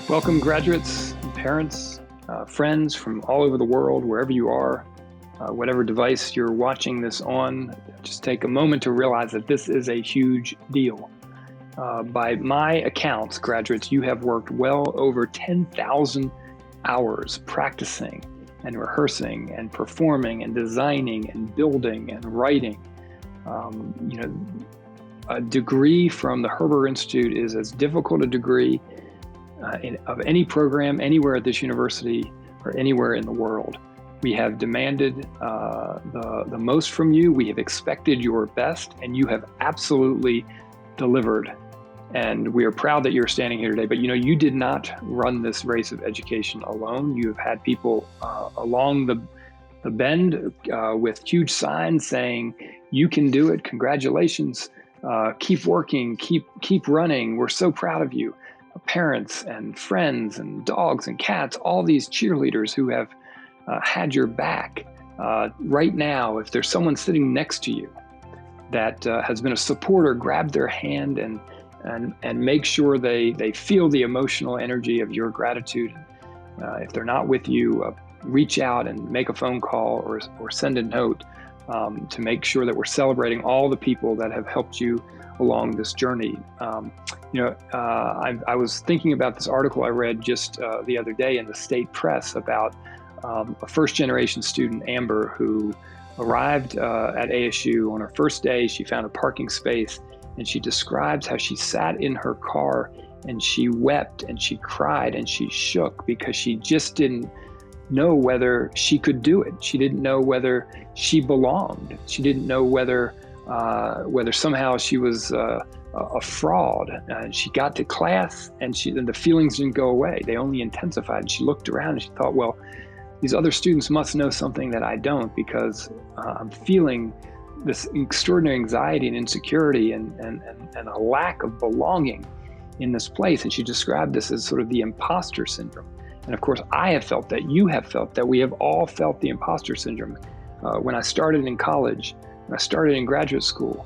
Welcome, graduates, and parents, friends from all over the world, wherever you are, whatever device you're watching this on. Just take a moment to realize that this is a huge deal. By my accounts, graduates, you have worked well over 10,000 hours practicing and rehearsing and performing and designing and building and writing. A degree from the Herber Institute is as difficult a degree of any program anywhere at this university or anywhere in the world. We have demanded the most from you. We have expected your best, and you have absolutely delivered. And we are proud that you're standing here today. But you did not run this race of education alone. You have had people along the bend with huge signs saying, "You can do it. Congratulations. Keep working. Keep running. We're so proud of you." Parents and friends and dogs and cats, all these cheerleaders who have had your back. Right now, if there's someone sitting next to you that has been a supporter, grab their hand and make sure they feel the emotional energy of your gratitude. If they're not with you, reach out and make a phone call or send a note to make sure that we're celebrating all the people that have helped you along this journey. I was thinking about this article I read just the other day in the state press about a first-generation student, Amber, who arrived at ASU on her first day. She found a parking space, and she describes how she sat in her car and she wept and she cried and she shook because she just didn't know whether she could do it. She didn't know whether she belonged. She didn't know whether somehow she was a fraud. She got to class and the feelings didn't go away. They only intensified. And she looked around and she thought, well, these other students must know something that I don't, because I'm feeling this extraordinary anxiety and insecurity and a lack of belonging in this place. And she described this as sort of the imposter syndrome. And of course, I have felt that, you have felt that, we have all felt the imposter syndrome. When I started in college, when I started in graduate school,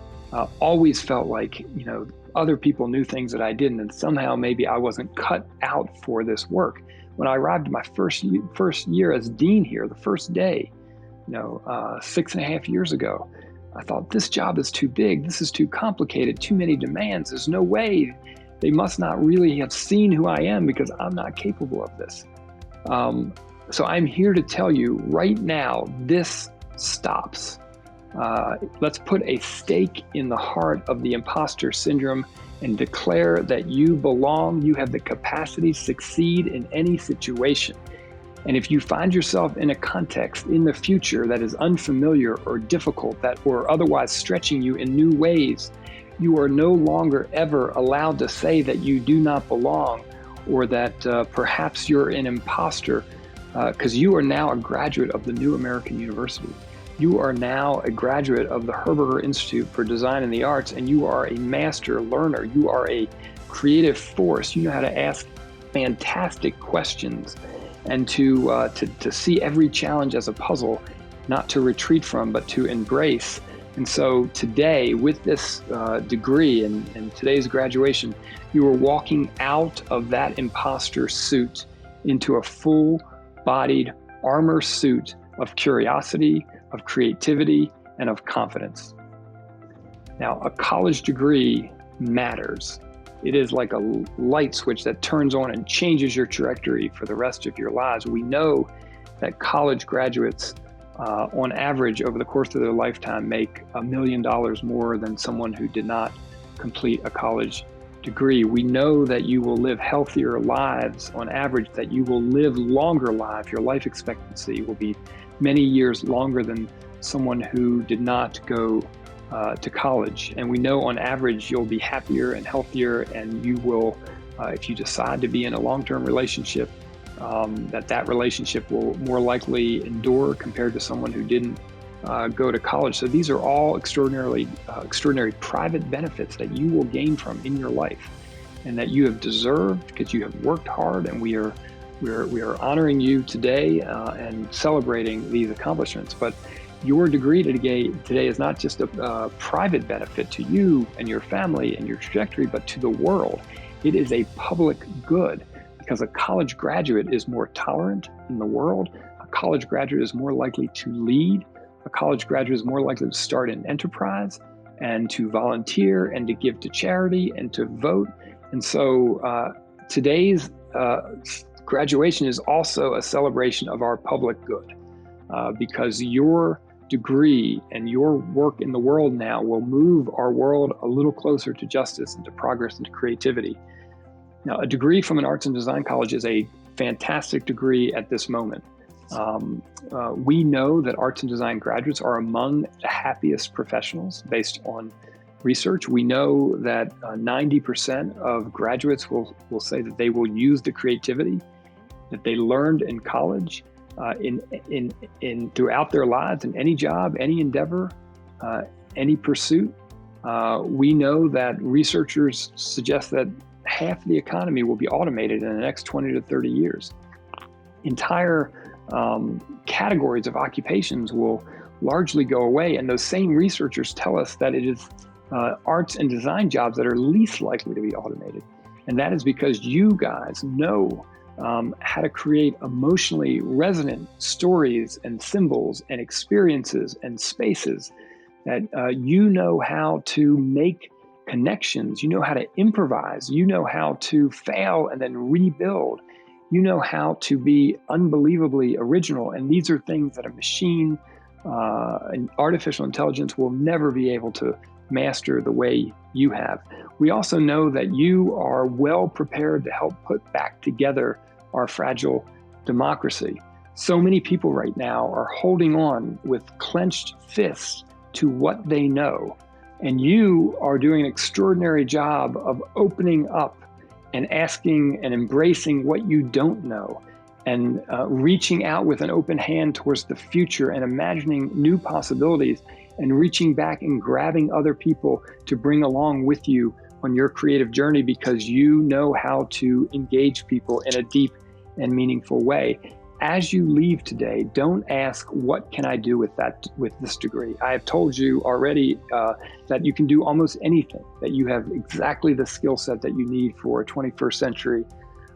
always felt like, other people knew things that I didn't, and somehow maybe I wasn't cut out for this work. When I arrived in my first year as dean here, the first day, 6.5 years ago, I thought, this job is too big, this is too complicated, too many demands, there's no way. They must not really have seen who I am because I'm not capable of this. So I'm here to tell you right now, this stops. Let's put a stake in the heart of the imposter syndrome and declare that you belong. You have the capacity to succeed in any situation. And if you find yourself in a context in the future that is unfamiliar or difficult, or otherwise stretching you in new ways, you are no longer ever allowed to say that you do not belong, or that perhaps you're an imposter, because you are now a graduate of the New American University. You are now a graduate of the Herber Institute for Design and the Arts, and you are a master learner. You are a creative force. You know how to ask fantastic questions and to see every challenge as a puzzle, not to retreat from, but to embrace. And so today, with this degree and today's graduation, you are walking out of that imposter suit into a full-bodied armor suit of curiosity, of creativity, and of confidence. Now, a college degree matters. It is like a light switch that turns on and changes your trajectory for the rest of your lives. We know that college graduates, on average, over the course of their lifetime, make $1 million more than someone who did not complete a college degree. We know that you will live healthier lives on average, that you will live longer lives. Your life expectancy will be many years longer than someone who did not go to college. And we know on average you'll be happier and healthier, and you will, if you decide to be in a long-term relationship, that relationship will more likely endure compared to someone who didn't go to college. So these are all extraordinary private benefits that you will gain from in your life, and that you have deserved because you have worked hard. And we are honoring you today and celebrating these accomplishments. But your degree today is not just a private benefit to you and your family and your trajectory, but to the world. It is a public good, because a college graduate is more tolerant in the world. A college graduate is more likely to lead. A college graduate is more likely to start an enterprise and to volunteer and to give to charity and to vote. And so today's graduation is also a celebration of our public good, because your degree and your work in the world now will move our world a little closer to justice and to progress and to creativity. Now, a degree from an arts and design college is a fantastic degree at this moment. We know that arts and design graduates are among the happiest professionals based on research. We know that 90% of graduates will say that they will use the creativity that they learned in college in throughout their lives, in any job, any endeavor, any pursuit. We know that researchers suggest that half the economy will be automated in the next 20 to 30 years. Entire categories of occupations will largely go away, and those same researchers tell us that it is arts and design jobs that are least likely to be automated. And that is because you guys know how to create emotionally resonant stories and symbols and experiences and spaces, that you know how to make connections, you know how to improvise, you know how to fail and then rebuild, you know how to be unbelievably original. And these are things that a machine and artificial intelligence will never be able to master the way you have. We also know that you are well prepared to help put back together our fragile democracy. So many people right now are holding on with clenched fists to what they know. And you are doing an extraordinary job of opening up and asking and embracing what you don't know, and reaching out with an open hand towards the future and imagining new possibilities, and reaching back and grabbing other people to bring along with you on your creative journey, because you know how to engage people in a deep and meaningful way. As you leave today, don't ask, what can I do with this degree? I have told you already that you can do almost anything, that you have exactly the skill set that you need for a 21st century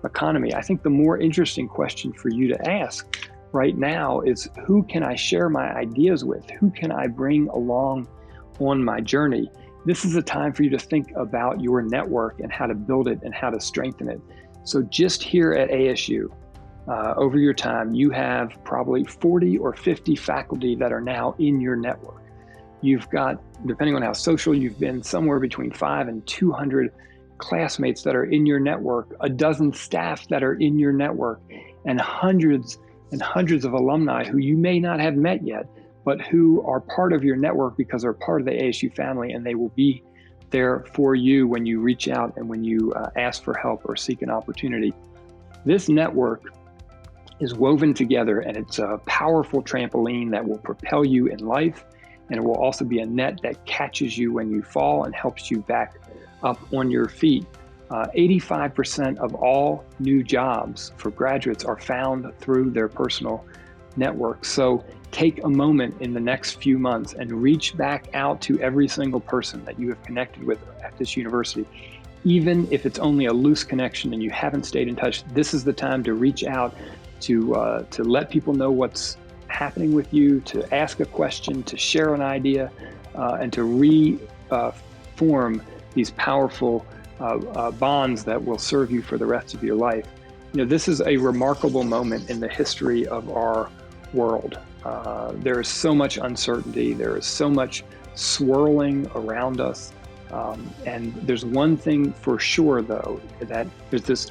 economy. I think the more interesting question for you to ask right now is, who can I share my ideas with? Who can I bring along on my journey? This is a time for you to think about your network and how to build it and how to strengthen it. So just here at ASU, over your time, you have probably 40 or 50 faculty that are now in your network. You've got, depending on how social you've been, somewhere between 500 and 200 classmates that are in your network, a dozen staff that are in your network, and hundreds of alumni who you may not have met yet, but who are part of your network because they're part of the ASU family, and they will be there for you when you reach out and when you ask for help or seek an opportunity. This network is woven together, and it's a powerful trampoline that will propel you in life, and it will also be a net that catches you when you fall and helps you back up on your feet. 85% of all new jobs for graduates are found through their personal network. So take a moment in the next few months and reach back out to every single person that you have connected with at this university. Even if it's only a loose connection and you haven't stayed in touch, this is the time to reach out, to let people know what's happening with you, to ask a question, to share an idea, and to reform these powerful bonds that will serve you for the rest of your life. You know, this is a remarkable moment in the history of our world. There is so much uncertainty. There is so much swirling around us. And there's one thing for sure, though, that there's this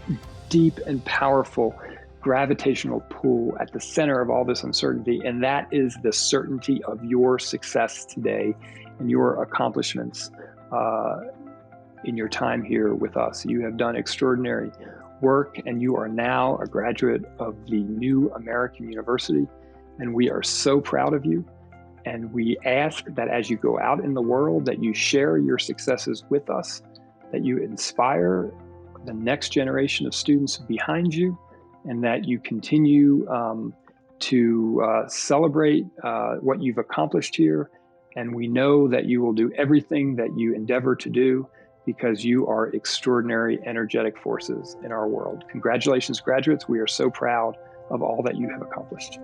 deep and powerful gravitational pull at the center of all this uncertainty, and that is the certainty of your success today and your accomplishments in your time here with us. You have done extraordinary work, and you are now a graduate of the new American University, and we are so proud of you. And we ask that as you go out in the world, that you share your successes with us, that you inspire the next generation of students behind you, and that you continue to celebrate what you've accomplished here. And we know that you will do everything that you endeavor to do because you are extraordinary, energetic forces in our world. Congratulations, graduates. We are so proud of all that you have accomplished.